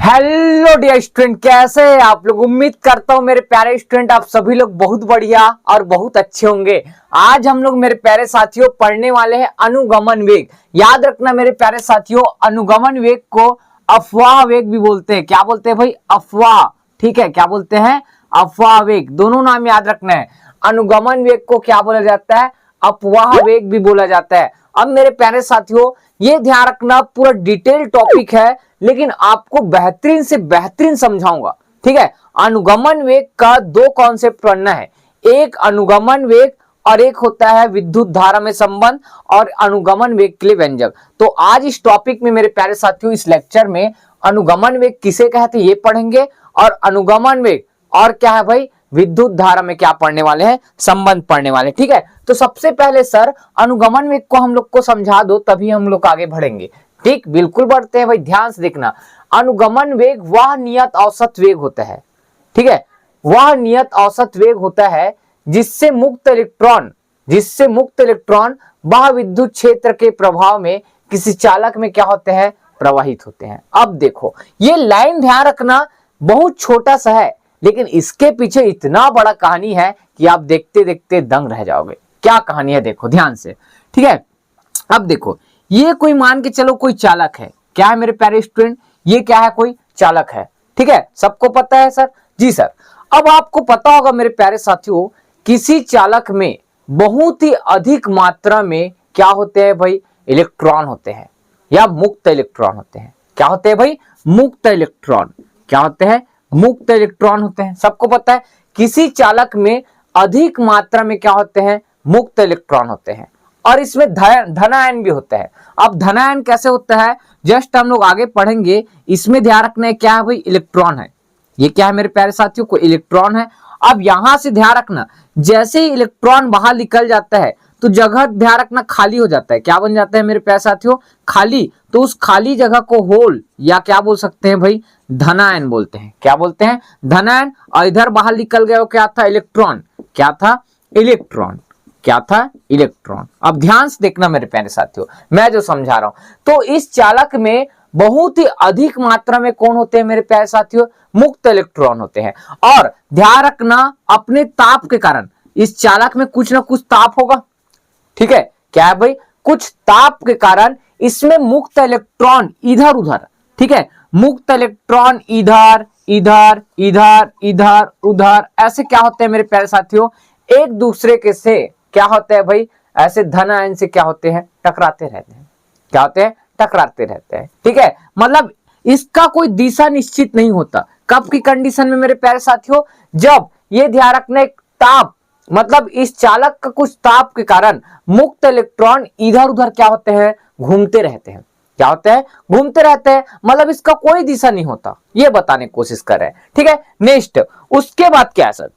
Hello dear student, कैसे हैं आप लोग। उम्मीद करता हूं मेरे प्यारे स्टूडेंट आप सभी लोग बहुत बढ़िया और बहुत अच्छे होंगे। आज हम लोग मेरे प्यारे साथियों पढ़ने वाले हैं अनुगमन वेग। याद रखना मेरे प्यारे साथियों, अनुगमन वेग को अफवाह वेग भी बोलते हैं। क्या बोलते हैं भाई? अफवाह। ठीक है, क्या बोलते हैं? अफवाह वेग। दोनों नाम याद रखना है। अनुगमन वेग को क्या बोला जाता है? अफवाह वेग भी बोला जाता है। अब मेरे प्यारे साथियों ये ध्यान रखना, पूरा डिटेल टॉपिक है लेकिन आपको बेहतरीन से बेहतरीन समझाऊंगा। ठीक है, अनुगमन वेग का दो कॉन्सेप्ट पढ़ना है, एक अनुगमन वेग और एक होता है विद्युत धारा में संबंध और अनुगमन वेग के लिए व्यंजक। तो आज इस टॉपिक में मेरे प्यारे साथियों, इस लेक्चर में अनुगमन वेग किसे कहते हैं ये पढ़ेंगे, और अनुगमन वेग और क्या है भाई, विद्युत धारा में क्या पढ़ने वाले हैं, संबंध पढ़ने वाले। ठीक है, तो सबसे पहले सर अनुगमन वेग को हम लोग को समझा दो, तभी हम लोग आगे बढ़ेंगे। ठीक, बिल्कुल बढ़ते हैं भाई, ध्यान से देखना। अनुगमन वेग वह नियत औसत वेग होता है। ठीक है, वह नियत औसत वेग होता है जिससे मुक्त इलेक्ट्रॉन वह विद्युत क्षेत्र के प्रभाव में किसी चालक में क्या होते हैं, प्रवाहित होते हैं। अब देखो ये लाइन ध्यान रखना, बहुत छोटा सा है लेकिन इसके पीछे इतना बड़ा कहानी है कि आप देखते देखते दंग रह जाओगे। क्या कहानी है देखो ध्यान से। ठीक है, अब देखो ये कोई मान के चलो कोई चालक है। क्या है मेरे प्यारे स्टूडेंट? ये क्या है? कोई चालक है। ठीक है, सबको पता है सर? जी सर। अब आपको पता होगा मेरे प्यारे साथियों, किसी चालक में बहुत ही अधिक मात्रा में क्या होते हैं भाई, इलेक्ट्रॉन होते हैं या मुक्त इलेक्ट्रॉन होते हैं। क्या होते हैं भाई? मुक्त इलेक्ट्रॉन। क्या होते हैं? मुक्त इलेक्ट्रॉन होते हैं। सबको पता है किसी चालक में अधिक मात्रा में क्या होते हैं, मुक्त इलेक्ट्रॉन होते हैं, और इसमें धनायन भी होता है। अब धनायन कैसे होता है जस्ट हम लोग आगे पढ़ेंगे। इसमें ध्यान रखना है क्या है भाई, इलेक्ट्रॉन है। ये क्या है मेरे प्यारे साथियों, को इलेक्ट्रॉन है। अब यहां से ध्यान रखना, जैसे ही इलेक्ट्रॉन बाहर निकल जाता है तो जगह ध्यान रखना खाली हो जाता है। क्या बन जाता है मेरे प्यारे साथियों? खाली। तो उस खाली जगह को होल या क्या बोल सकते हैं भाई, धनायन बोलते हैं। क्या बोलते हैं? धनायन। और इधर बाहर निकल गया क्या था? इलेक्ट्रॉन। क्या था? इलेक्ट्रॉन। क्या था? इलेक्ट्रॉन। अब ध्यान से देखना मेरे प्यारे साथियों, मैं जो समझा रहा हूं, तो इस चालक में बहुत ही अधिक मात्रा में कौन होते हैं मेरे प्यारे साथियों? मुक्त इलेक्ट्रॉन होते हैं। और ध्यान रखना अपने ताप के कारण इस चालक में कुछ ना कुछ ताप होगा। ठीक है, क्या है भाई? कुछ ताप के कारण इसमें मुक्त इलेक्ट्रॉन इधर उधर, ठीक है, मुक्त इलेक्ट्रॉन इधर इधर इधर इधर उधर ऐसे क्या होते हैं मेरे प्यारे साथियों, एक दूसरे के से क्या होते हैं भाई, ऐसे धन आयन से क्या होते हैं, टकराते रहते हैं। क्या होते हैं? टकराते रहते हैं। ठीक है, मतलब इसका कोई दिशा निश्चित नहीं होता। कब की कंडीशन में मेरे प्यारे साथियों? जब ये ध्यान रखना एक ताप, मतलब इस चालक का कुछ ताप के कारण मुक्त इलेक्ट्रॉन इधर उधर क्या होते हैं, घूमते रहते हैं। क्या होते हैं? घूमते रहते हैं, मतलब इसका कोई दिशा नहीं होता, ये बताने की कोशिश कर रहे हैं। ठीक है, नेक्स्ट उसके बाद क्या है सर,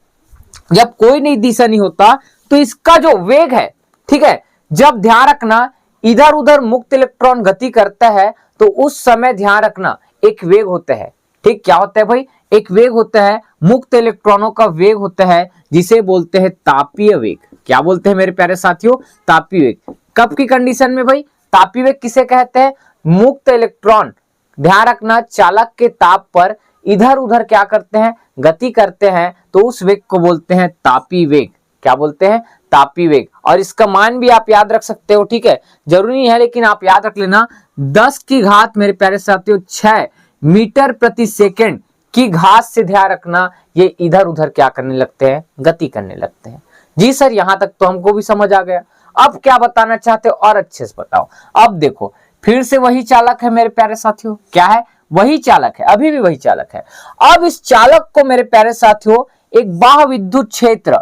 जब कोई नहीं दिशा नहीं होता तो इसका जो वेग है, ठीक है, जब ध्यान रखना इधर उधर मुक्त इलेक्ट्रॉन गति करता है तो उस समय ध्यान रखना एक वेग होता है। ठीक, क्या होता है भाई? एक वेग होता है, मुक्त इलेक्ट्रॉनों का वेग होता है जिसे बोलते हैं तापीय वेग। क्या बोलते हैं मेरे प्यारे साथियों? तापीय वेग। कब की कंडीशन में भाई? तापीय वेग किसे कहते हैं? मुक्त इलेक्ट्रॉन ध्यान रखना चालक के ताप पर इधर उधर क्या करते हैं, गति करते हैं, तो उस वेग को बोलते हैं तापीय वेग। क्या बोलते हैं? तापीय वेग। और इसका मान भी आप याद रख सकते हो। ठीक है, जरूरी नहीं है लेकिन आप याद रख लेना, 10 की घात मेरे प्यारे साथियों 6 मीटर प्रति सेकंड की घात से ध्यान रखना ये इधर उधर क्या करने लगते हैं, गति करने लगते हैं। जी सर, यहां तक तो हमको भी समझ आ गया। अब क्या बताना चाहते हो और अच्छे से बताओ। अब देखो फिर से वही चालक है मेरे प्यारे साथियों। क्या है? वही चालक है, अभी भी वही चालक है। अब इस चालक को मेरे प्यारे साथियों एक बाह्य विद्युत क्षेत्र,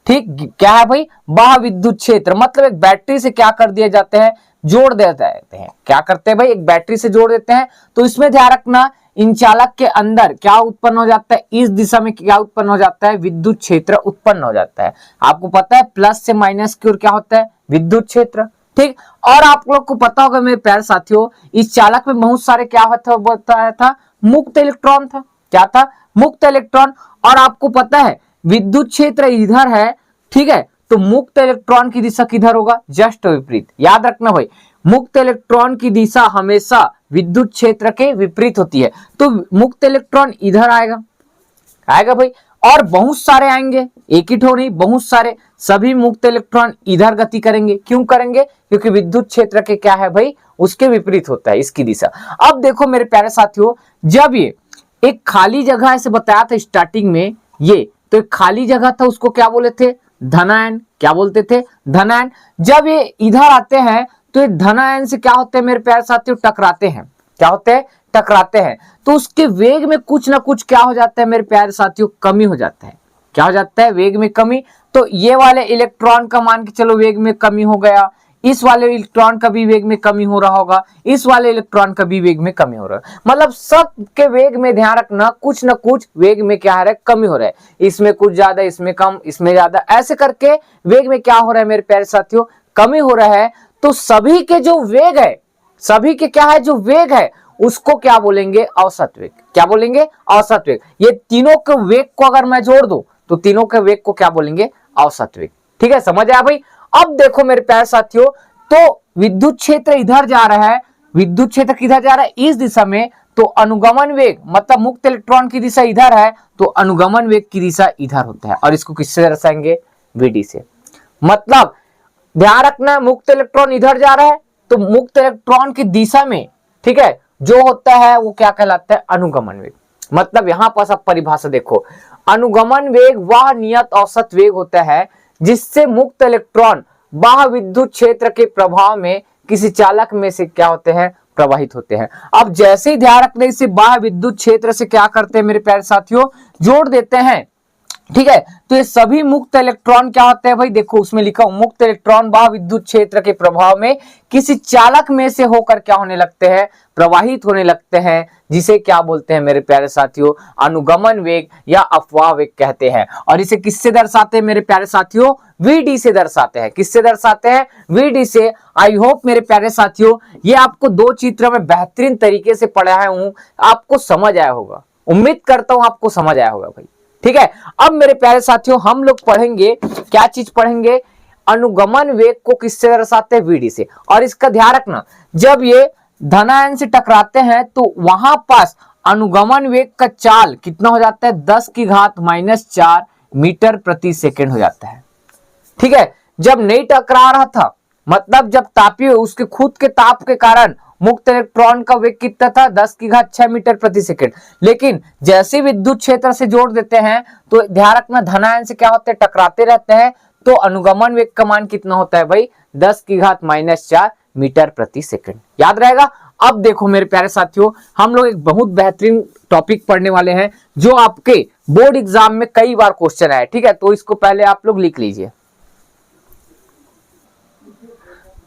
ठीक, क्या है भाई? बाह्य विद्युत क्षेत्र, मतलब एक बैटरी से क्या कर दिए जाते हैं, जोड़ देते हैं। क्या करते हैं भाई? एक बैटरी से जोड़ देते हैं। तो इसमें ध्यान रखना इन चालक के अंदर क्या उत्पन्न हो जाता है, इस दिशा में क्या उत्पन्न हो जाता है, विद्युत क्षेत्र उत्पन्न हो जाता है। आपको पता है प्लस से माइनस की ओर क्या होता है, विद्युत क्षेत्र। ठीक, और आप लोग को पता होगा मेरे प्यारे साथियों, इस चालक में बहुत सारे क्या बताया था, मुक्त इलेक्ट्रॉन था। क्या था? मुक्त इलेक्ट्रॉन। और आपको पता है विद्युत क्षेत्र इधर है, ठीक है, तो मुक्त इलेक्ट्रॉन की दिशा किधर होगा, जस्ट विपरीत। याद रखना भाई, मुक्त इलेक्ट्रॉन की दिशा हमेशा विद्युत क्षेत्र के विपरीत होती है। तो मुक्त इलेक्ट्रॉन इधर आएगा, आएगा भाई, और बहुत सारे आएंगे, एक ही ठो नहीं, बहुत सारे, सभी मुक्त इलेक्ट्रॉन इधर गति करेंगे। क्यों करेंगे? क्योंकि विद्युत क्षेत्र के क्या है भाई, उसके विपरीत होता है इसकी दिशा। अब देखो मेरे प्यारे साथियों, जब ये एक खाली जगह ऐसे बताया था स्टार्टिंग में, ये तो एक खाली जगह था, उसको क्या बोले थे? धनायन। क्या बोलते थे? धनायन। जब ये इधर आते हैं तो ये धनायन से क्या होते हैं मेरे प्यारे साथियों? टकराते हैं। क्या होते हैं? टकराते हैं। तो उसके वेग में कुछ ना कुछ क्या हो जाता है मेरे प्यारे साथियों? कमी हो जाता है। क्या हो जाता है? वेग में कमी। तो ये वाले इलेक्ट्रॉन का मान के चलो वेग में कमी हो गया, इस वाले इलेक्ट्रॉन का भी वेग में कमी हो रहा होगा, इस वाले इलेक्ट्रॉन का भी वेग में कमी हो रहा है। मतलब सब के वेग में ध्यान रखना, कुछ ना कुछ वेग में क्या है? कमी हो रहा है। इसमें कुछ ज्यादा, इसमें कम, इसमें ज्यादा, ऐसे करके वेग में क्या हो रहा है मेरे प्यारे साथियों? कमी हो रहा है। तो सभी के जो वेग है, सभी के क्या है? जो वेग है उसको क्या बोलेंगे? औसत वेग। क्या बोलेंगे? औसत वेग। ये तीनों के वेग को अगर मैं जोड़ दूं तो तीनों के वेग को क्या बोलेंगे? औसत वेग। ठीक है, समझ आया भाई? अब देखो मेरे प्यारे साथियों, तो विद्युत क्षेत्र इधर जा रहा है, विद्युत क्षेत्र किधर जा रहा है? इस दिशा में। तो अनुगमन वेग मतलब मुक्त इलेक्ट्रॉन की दिशा इधर है, तो अनुगमन वेग की दिशा इधर होता है। और इसको किससे दर्शाएंगे? Vd से। मतलब ध्यान रखना, मुक्त इलेक्ट्रॉन इधर जा रहा है तो मुक्त इलेक्ट्रॉन की दिशा में, ठीक है, जो होता है वो क्या कहलाता है? अनुगमन वेग। मतलब यहां पर सब परिभाषा देखो, अनुगमन वेग वह नियत औसत वेग होता है जिससे मुक्त इलेक्ट्रॉन बाह्य विद्युत क्षेत्र के प्रभाव में किसी चालक में से क्या होते हैं? प्रवाहित होते हैं। अब जैसे ही ध्यान रखने से बाह्य विद्युत क्षेत्र से क्या करते हैं मेरे प्यारे साथियों? जोड़ देते हैं। ठीक है, तो ये सभी मुक्त इलेक्ट्रॉन क्या होते हैं भाई? देखो उसमें लिखा हूं, मुक्त इलेक्ट्रॉन बाह्य विद्युत क्षेत्र के प्रभाव में किसी चालक में से होकर क्या होने लगते हैं? प्रवाहित होने लगते हैं, जिसे क्या बोलते हैं मेरे प्यारे साथियों? अनुगमन वेग या अपवाह वेग कहते हैं। और इसे किससे दर्शाते हैं मेरे प्यारे साथियों? Vd से दर्शाते हैं। किससे दर्शाते हैं? Vd से। आई होप मेरे प्यारे साथियों ये आपको दो चित्र में बेहतरीन तरीके से पढ़ाया हूं, आपको समझ आया होगा। उम्मीद करता हूं आपको समझ आया होगा भाई। ठीक है, अब मेरे प्यारे साथियों हम लोग पढ़ेंगे, क्या चीज पढ़ेंगे? अनुगमन वेग को किससे दर्शाते हैं? Vd से। और इसका ध्यान रखना, जब ये धनायन से टकराते हैं तो वहां पास अनुगमन वेग का चाल कितना हो जाता है? 10 की घात -4 मीटर प्रति सेकेंड हो जाता है। ठीक है, जब नहीं टकरा रहा था, मतलब जब तापीय उसके खुद के ताप के कारण मुक्त इलेक्ट्रॉन का वेग कितना था? 10 की घात 6 मीटर प्रति सेकेंड। लेकिन जैसे विद्युत क्षेत्र से जोड़ देते हैं तो ध्यान रखना, धनायन से क्या होते हैं? टकराते रहते हैं। तो अनुगमन वेग का मान कितना होता है भाई? 10 की घात -4 मीटर प्रति सेकेंड। याद रहेगा? अब देखो मेरे प्यारे साथियों, हम लोग एक बहुत बेहतरीन टॉपिक पढ़ने वाले हैं जो आपके बोर्ड एग्जाम में कई बार क्वेश्चन आए। ठीक है, तो इसको पहले आप लोग लिख लीजिए।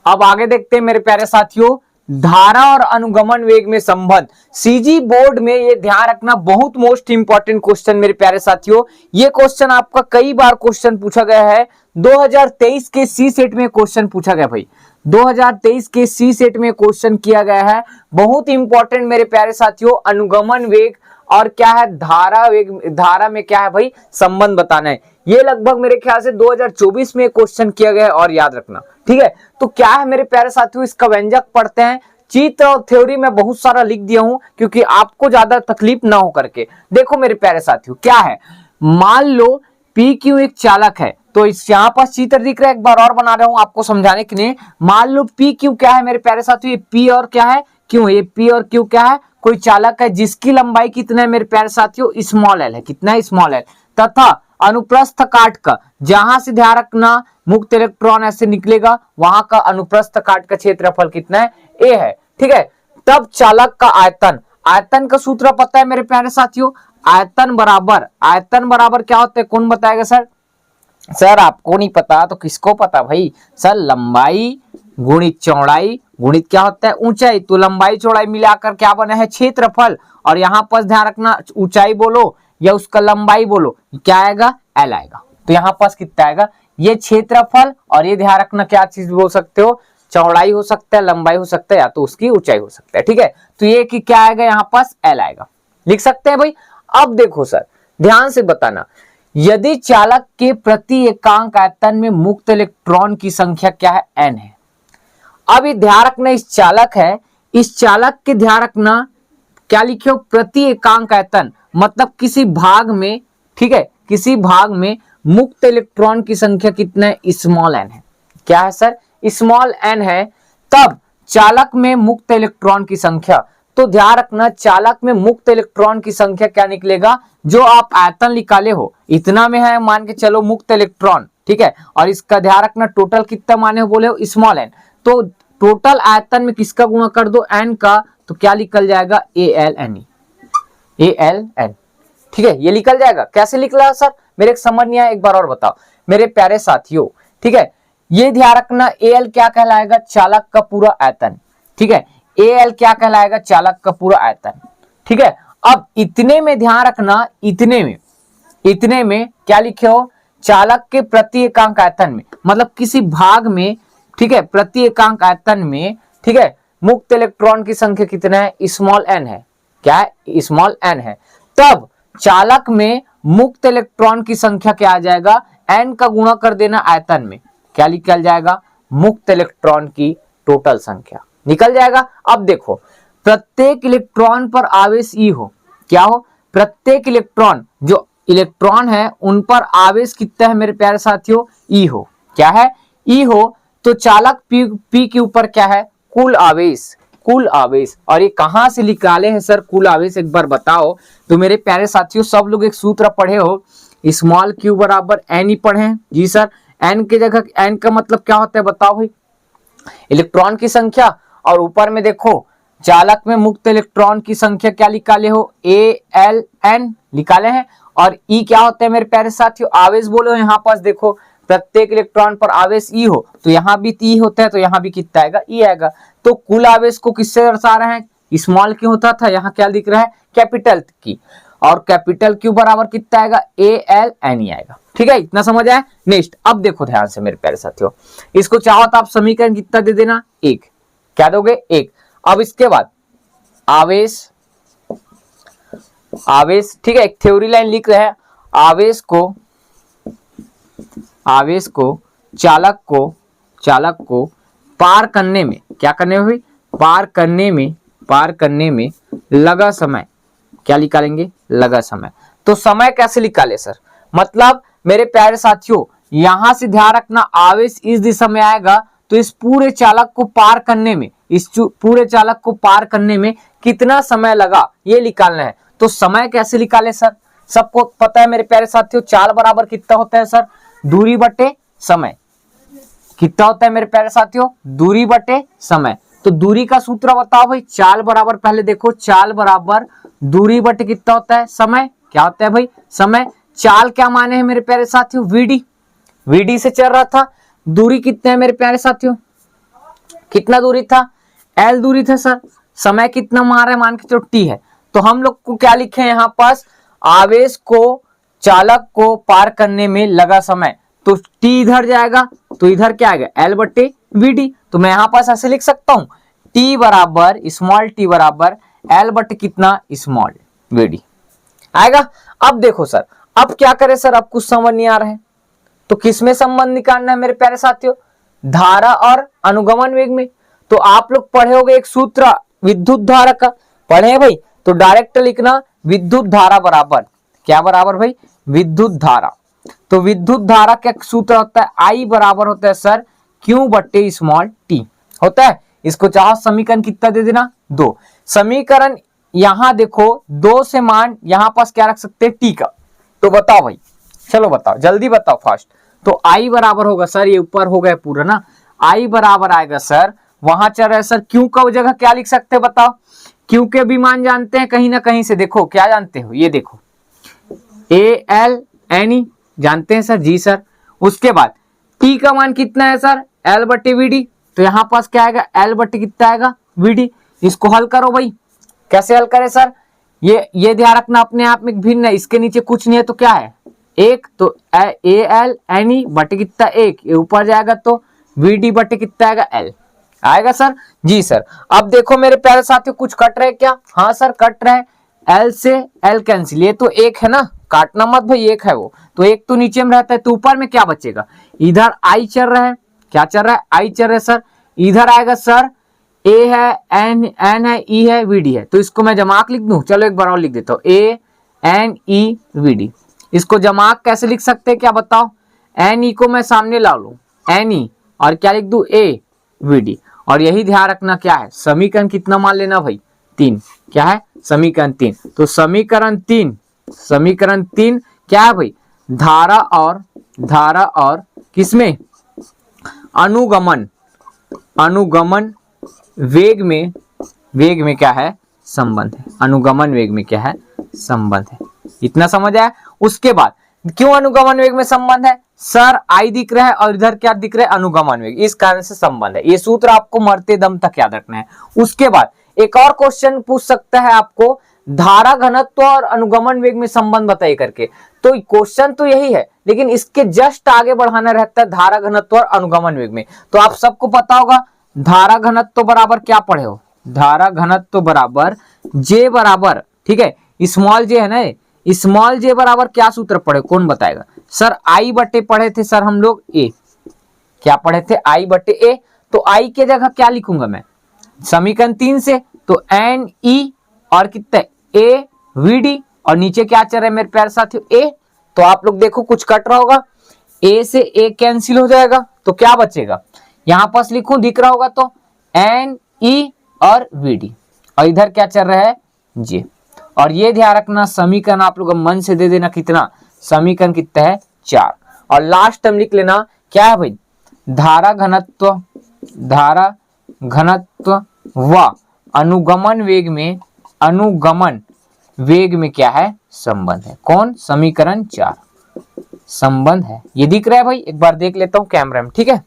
अब आगे देखते हैं मेरे प्यारे साथियों, धारा और अनुगमन वेग में संबंध। सीजी बोर्ड में ये ध्यान रखना, बहुत मोस्ट इंपॉर्टेंट क्वेश्चन मेरे प्यारे साथियों। ये क्वेश्चन आपका कई बार क्वेश्चन पूछा गया है। 2023 के सी सेट में क्वेश्चन पूछा गया भाई, 2023 के सी सेट में क्वेश्चन किया गया है। बहुत इंपॉर्टेंट मेरे प्यारे साथियों, अनुगमन वेग और क्या है? धारा वेग, धारा में क्या है भाई? संबंध बताना है। ये लगभग मेरे ख्याल से 2024 में क्वेश्चन किया गया है, और याद रखना। ठीक है, तो क्या है मेरे प्यारे साथियों? इसका व्यंजक पढ़ते हैं। चित्र और थ्योरी में बहुत सारा लिख दिया हूं क्योंकि आपको ज्यादा तकलीफ ना हो करके। देखो मेरे प्यारे साथियों क्या है, मान लो पी क्यू एक चालक है, तो इस यहाँ पर चित्र दिख रहा है, एक बार और बना रहा हूं आपको समझाने के लिए। मान लो पी क्यू क्या है मेरे प्यारे साथियों? ये पी और क्या है? क्यों? ये पी और क्यू क्या है? कोई चालक है जिसकी लंबाई कितना है मेरे प्यारे साथियों? स्मॉल एल है। कितना है? Small L. तथा अनुप्रस्थ काट का, जहां से ध्यान रखना मुक्त इलेक्ट्रॉन ऐसे निकलेगा, वहां का अनुप्रस्थ काट का क्षेत्रफल कितना है? ए है। ठीक है, तब चालक का आयतन, आयतन का सूत्र पता है मेरे प्यारे साथियों? आयतन बराबर क्या होता है? कौन बताएगा सर? सर आपको नहीं पता तो किसको पता भाई? सर लंबाई गुणित चौड़ाई गुणित क्या होता है? ऊंचाई। तो लंबाई चौड़ाई मिलाकर क्या बना है? क्षेत्रफल। और यहां पर ध्यान रखना, ऊंचाई बोलो या उसका लंबाई बोलो, क्या आएगा? एल आएगा। तो यहां पास कितना आएगा? ये क्षेत्रफल, और ये ध्यान रखना क्या चीज बोल सकते हो? चौड़ाई हो सकता है, लंबाई हो सकता है, या तो उसकी ऊंचाई हो सकता है। ठीक है, तो ये कि क्या आएगा? यहाँ पास एल आएगा। लिख सकते हैं भाई। अब देखो सर ध्यान से बताना, यदि चालक के प्रति एकांक आयतन में मुक्त इलेक्ट्रॉन की संख्या क्या है? एन है। अब ये ध्यान रखना, इस चालक है, इस चालक के ध्यान रखना क्या लिखे हो, प्रति एकांक आयतन, मतलब किसी भाग में, ठीक है, किसी भाग में मुक्त इलेक्ट्रॉन की संख्या कितना है, स्मॉल एन है। क्या है सर, स्मॉल एन है। तब चालक में मुक्त इलेक्ट्रॉन की संख्या, तो ध्यान रखना चालक में मुक्त इलेक्ट्रॉन की संख्या क्या निकलेगा, जो आप आयतन निकाले हो इतना में है, मान के चलो मुक्त इलेक्ट्रॉन, ठीक है, और इसका ध्यान रखना टोटल कितना माने हो, बोले हो स्मॉल एन, तो टोटल आयतन में किसका गुणा कर दो, एन का, तो क्या निकल जाएगा, ALNE, ALN, ठीक है, ये निकल जाएगा। कैसे निकला सर, मेरे एक समझ नहीं आया, एक बार और बताओ मेरे प्यारे साथियों, ठीक है। ये ध्यान रखना AL क्या कहलाएगा, चालक का पूरा आयतन, ठीक है, AL क्या कहलाएगा, चालक का पूरा आयतन, ठीक है। अब इतने में ध्यान रखना, इतने में क्या लिखे हो, चालक के प्रति एकांक आयतन में, मतलब किसी भाग में, ठीक है, प्रति एकांक आयतन में, ठीक है, मुक्त इलेक्ट्रॉन की संख्या कितना है, स्मॉल एन है। क्या है, स्मॉल एन है। तब चालक में मुक्त इलेक्ट्रॉन की संख्या क्या आ जाएगा, एन का गुणा कर देना आयतन में, क्या निकल जाएगा, मुक्त इलेक्ट्रॉन की टोटल संख्या निकल जाएगा। अब देखो प्रत्येक इलेक्ट्रॉन पर आवेश ई हो, क्या हो, प्रत्येक इलेक्ट्रॉन, जो इलेक्ट्रॉन है उन पर आवेश कितना है मेरे प्यारे साथियों, ई हो। क्या है, ई हो। तो चालक पी के ऊपर क्या है, कुल आवेश, कुल आवेश। और ये कहां से निकाले हैं सर कुल आवेश, एक बार बताओ। तो मेरे प्यारे साथियों सब लोग एक सूत्र पढ़े हो, स्मॉल क्यू बराबर एन ही पढ़े हैं जी सर। एन की जगह, एन का मतलब क्या होता है बताओ भाई, इलेक्ट्रॉन की संख्या, और ऊपर में देखो चालक में मुक्त इलेक्ट्रॉन की संख्या क्या निकाले हो, ALN निकाले हैं। और ई क्या होता है मेरे प्यारे साथियों, आवेश बोलो। यहाँ पास देखो प्रत्येक इलेक्ट्रॉन पर आवेश ई हो, तो यहाँ भी ई होता है, तो यहाँ भी कितना आएगा, ई आएगा। तो कुल आवेश को किससे दर्शा रहे हैं, स्मॉल क्यू होता था, यहाँ क्या दिख रहा है, कैपिटल की, और कैपिटल क्यू बराबर कितना आएगा, ALNE आएगा। ठीक है, इतना समझ आया। नेक्स्ट अब देखो ध्यान से मेरे प्यारे साथियों, इसको चाहो तो आप समीकरण कितना दे देना, एक, क्या दोगे, एक। अब इसके बाद आवेश, आवेश, ठीक है, एक थ्योरी लाइन लिख रहे हैं, आवेश को चालक को पार करने में, क्या करने में, पार करने में लगा समय, क्या निकालेंगे, लगा समय। तो समय कैसे निकाले सर, मतलब मेरे प्यारे साथियों यहां से ध्यान रखना, आवेश इस दिशा में आएगा, तो इस पूरे चालक को पार करने में, इस पूरे चालक को पार करने में कितना समय लगा, ये निकालना है। तो समय कैसे निकाले सर, सबको पता है मेरे प्यारे साथियों, चाल बराबर कितना होता है सर, दूरी बटे समय। कितना होता है मेरे प्यारे साथियों, दूरी बटे समय। तो दूरी का सूत्र बताओ भाई, चाल बराबर, पहले देखो चाल बराबर दूरी बटे कितना होता है, समय। क्या होता है भाई, समय। चाल क्या माने हैं मेरे प्यारे साथियों, VD से चल रहा था, दूरी कितने है मेरे प्यारे साथियों, कितना दूरी था, L दूरी था सर। समय कितना मार है, मान के चलो T है। तो हम लोग को क्या लिखे हैं यहाँ पास, आवेश को चालक को पार करने में लगा समय, तो T इधर जाएगा, तो इधर क्या आएगा, L बटे VD। तो मैं यहाँ पास ऐसे लिख सकता हूं, T बराबर, स्मॉल t बराबर L बटे कितना, स्मॉल VD आएगा। अब देखो सर, अब क्या करें सर, अब कुछ समझ नहीं आ रहा है, तो किसमें संबंध निकालना है मेरे प्यारे साथियों, धारा और अनुगमन वेग में। तो आप लोग पढ़े होंगे एक सूत्र विद्युत धारा का, पढ़े हैं भाई, तो डायरेक्ट लिखना विद्युत धारा बराबर, क्या बराबर भाई, विद्युत धारा। तो विद्युत धारा का सूत्र होता है, I बराबर होता है सर Q बटे स्मॉल t होता है। इसको चाहो समीकरण कितना दे देना, 2। समीकरण यहां देखो 2 से मान यहां पास क्या रख सकते हैं, t का। तो बताओ भाई, चलो बताओ, जल्दी बताओ फास्ट। तो I बराबर होगा सर, ये ऊपर हो गया पूरा ना, I बराबर आएगा सर, वहां चल रहा है सर Q का जगह क्या लिख सकते हैं बताओ, Q के भी मान जानते हैं कहीं ना कहीं से, देखो क्या जानते हो, ये देखो ALNE जानते हैं सर, जी सर। उसके बाद T का मान कितना है सर, L बटे VD। तो यहां पास क्या आएगा, L बटे कितना आएगा, VD। इसको हल करो भाई, कैसे हल करें सर, ये ध्यान रखना अपने आप में भिन्न है, इसके नीचे कुछ नहीं है तो क्या है, एक, तो ALNE बटे कितना, एक, ये ऊपर जाएगा तो VD बटे कितना आएगा, L आएगा सर, जी सर। अब देखो मेरे प्यारे साथियों, कुछ कट रहे क्या, हाँ सर कट रहे, L से L कैंसिल, ये तो एक है ना, काटना मत भाई, एक है वो, तो एक तो नीचे में रहता है, तो ऊपर में क्या बचेगा, इधर I चल रहा है, क्या चल रहा है, I चल रहा है सर, इधर आएगा सर ए है, एन है, ई है, वी डी है, तो इसको मैं जमाक लिख दूं। चलो एक बार और लिख देता हूं, A N E V D. इसको जमाक कैसे लिख सकते हैं क्या बताओ? एन ई को मैं सामने ला लूं, एन ई, और क्या लिख दूं, ए वी डी। और यही ध्यान रखना क्या है, समीकरण कितना मान लेना भाई, 3। क्या है, समीकरण 3। तो समीकरण 3 क्या है भाई, धारा और किसमें, अनुगमन वेग में क्या है, संबंध है। अनुगमन वेग में क्या है, संबंध है। इतना समझ आया। उसके बाद क्यों अनुगमन वेग में संबंध है, सर आई दिख रहा है और इधर क्या दिख रहा है, अनुगमन वेग, इस कारण से संबंध है। ये सूत्र आपको मरते दम तक याद रखना है। उसके बाद एक और क्वेश्चन पूछ सकता है आपको, धारा घनत्व और अनुगमन वेग में संबंध बताइए करके। तो क्वेश्चन तो यही है, लेकिन इसके जस्ट आगे बढ़ाना रहता है धारा घनत्व और अनुगमन वेग में। तो आप सबको पता होगा धारा घनत्व बराबर क्या पढ़े हो, धारा घनत्व बराबर जे बराबर, ठीक है, स्मॉल जे है ना, स्मॉल जे बराबर क्या सूत्र पढ़े, कौन बताएगा? सर आई बटे पढ़े थे सर हम लोग ए, क्या पढ़े थे, आई बटे ए। तो आई के जगह क्या लिखूंगा मैं, समीकरण 3 से, तो एन ई और कितने, ए वी डी, और नीचे क्या चल रहा है मेरे प्यारे साथियों, ए। तो आप लोग देखो कुछ कट रहा होगा, ए से ए कैंसिल हो जाएगा, तो क्या बचेगा, यहां पास लिखूं, दिख रहा होगा, तो एन ई और वी डी, और इधर क्या चल रहा है, जे। और ये ध्यान रखना समीकरण आप लोग मन से दे देना कितना, समीकरण कितना है, 4। और लास्ट टर्म लिख लेना क्या है भाई, धारा घनत्व व अनुगमन वेग में क्या है, संबंध है। कौन, समीकरण 4 संबंध है। ये दिख रहा है भाई, एक बार देख लेता हूं कैमरा में, ठीक है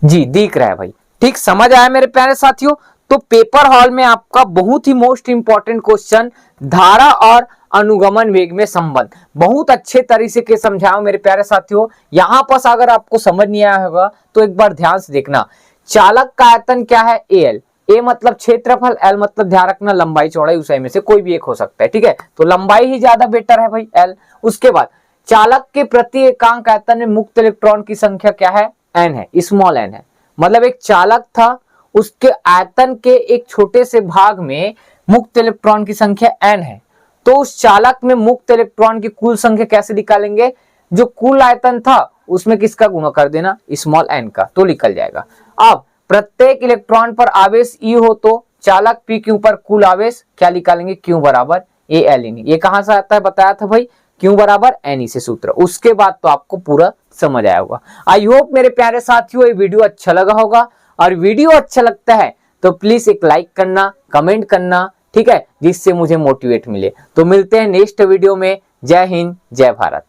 जी, दिख रहा है भाई, ठीक, समझ आया मेरे प्यारे साथियों। तो पेपर हॉल में आपका बहुत ही मोस्ट इंपॉर्टेंट क्वेश्चन, धारा और अनुगमन वेग में संबंध, बहुत अच्छे तरीके के समझाओ मेरे प्यारे साथियों। यहां पर अगर आपको समझ नहीं आया होगा तो एक बार ध्यान से देखना, चालक का आयतन क्या है, एल, ए मतलब क्षेत्रफल, एल मतलब ध्यान रखना लंबाई चौड़ाई, ऊंचाई में से कोई भी एक हो सकता है, ठीक है, तो लंबाई ही ज्यादा बेटर है भाई, एल। उसके बाद चालक के प्रति एकांक आयतन में मुक्त इलेक्ट्रॉन की संख्या क्या है, एन है, स्मॉल एन है। मतलब एक चालक था, उसके आयतन के एक छोटे से भाग में मुक्त इलेक्ट्रॉन की संख्या एन है, तो उस चालक में मुक्त इलेक्ट्रॉन की कुल संख्या कैसे निकालेंगे, जो कुल आयतन था उसमें किसका गुणा कर देना, स्मॉल एन का, तो निकल जाएगा। अब प्रत्येक इलेक्ट्रॉन पर आवेश ई हो तो चालक पी के ऊपर कुल आवेश क्या निकालेंगे, क्यू बराबर ए एल ई। ये कहां से आता है, बताया था भाई, क्यू बराबर एन ई से सूत्र। उसके बाद तो आपको पूरा समझ आया होगा। आई होप मेरे प्यारे साथियों ये वीडियो अच्छा लगा होगा, और वीडियो अच्छा लगता है तो प्लीज एक लाइक करना, कमेंट करना, ठीक है, जिससे मुझे मोटिवेट मिले। तो मिलते हैं नेक्स्ट वीडियो में। जय हिंद, जय भारत।